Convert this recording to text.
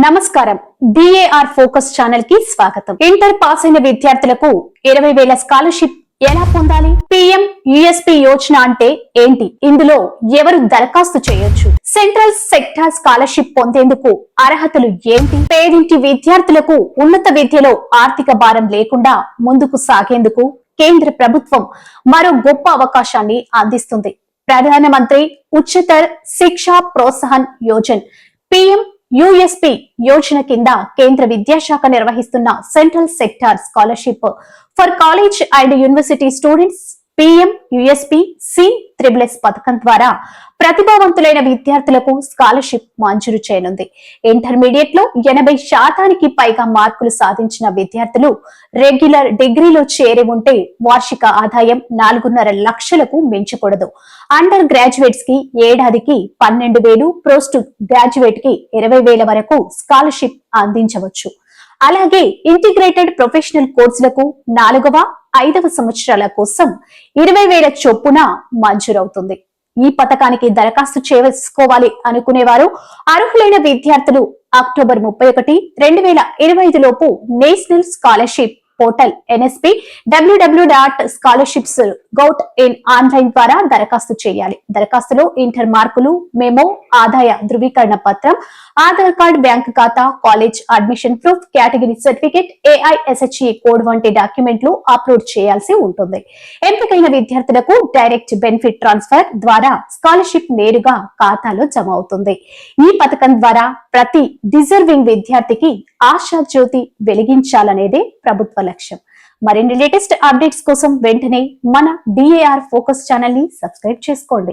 నమస్కారం. DAR focus channel కి స్వాగతం. ఇంటర్ పాస్ అయిన విద్యార్థులకు 20,000 స్కాలర్షిప్ ఎలా పొందాలి? పిఎం యుఎస్పి యోజన అంటే ఏంటి? ఇందులో ఎవరు దరఖాస్తు చేయొచ్చు? సెంట్రల్ సెక్టార్ స్కాలర్షిప్ పొందేందుకు అర్హతలు ఏంటి? పేదింటి విద్యార్థులకు ఉన్నత విద్యలో ఆర్థిక భారం లేకుండా ముందుకు సాగేందుకు కేంద్ర ప్రభుత్వం మరో గొప్ప అవకాశాన్ని అందిస్తుంది. ప్రధానమంత్రి ఉच्चतर శిక్షా ప్రోత్సాహన్ యోజన పిఎం యుఎస్పి యోజన కింద కేంద్ర విద్యాశాఖ నిర్వహిస్తున్న central sector scholarship for college and university students PM USP సి-SSS పథకం ద్వారా ప్రతిభావంతులైన విద్యార్థులకు స్కాలర్షిప్ మంజూరు చేయనుంది. ఇంటర్మీడియట్ లో 80% పైగా మార్కులు సాధించిన విద్యార్థులు రెగ్యులర్ డిగ్రీలో చేరి ఉంటే వార్షిక ఆదాయం 4.5 లక్షలకు మించకూడదు. అండర్ గ్రాడ్యుయేట్స్ కి ఏడాదికి 12,000, పోస్ట్ గ్రాడ్యుయేట్ కి 20,000 వరకు స్కాలర్షిప్ అందించవచ్చు. అలాగే ఇంటిగ్రేటెడ్ ప్రొఫెషనల్ కోర్సులకు 4వ, 5వ సంవత్సరాల కోసం 20,000 చొప్పున మంజూరవుతుంది. ఈ పథకానికి దరఖాస్తు చేసుకోవాలి అనుకునేవారు అర్హులైన విద్యార్థులు అక్టోబర్ 31, 2025 లోపు national scholarship portal NSP www.scholarships.gov.in online ద్వారా దరఖాస్తు చేయాలి. దరఖాస్తులో ఇంటర్ మార్కులు, మెమో, ఆదాయ ధృవీకరణ పత్రం, ఆధార్ కార్డ్, బ్యాంక్ ఖాతా, college admission proof, category certificate, AISHE code వంటి డాక్యుమెంట్లు అప్లోడ్ చేయాల్సి ఉంటుంది. ఎంపికైన విద్యార్థులకు డైరెక్ట్ బెనిఫిట్ ట్రాన్స్ఫర్ ద్వారా స్కాలర్షిప్ నేరుగా ఖాతాలో జమ అవుతుంది. ఈ పథకం ద్వారా ప్రతి డిజర్వింగ్ విద్యార్థికి ఆశా జ్యోతి వెలిగించాలనేదే ప్రభుత్వ లక్ష్యం. మరిన్ని లేటెస్ట్ అప్డేట్స్ కోసం వెంటనే మన డిఏఆర్ ఫోకస్ ఛానల్ ని సబ్స్క్రైబ్ చేసుకోండి.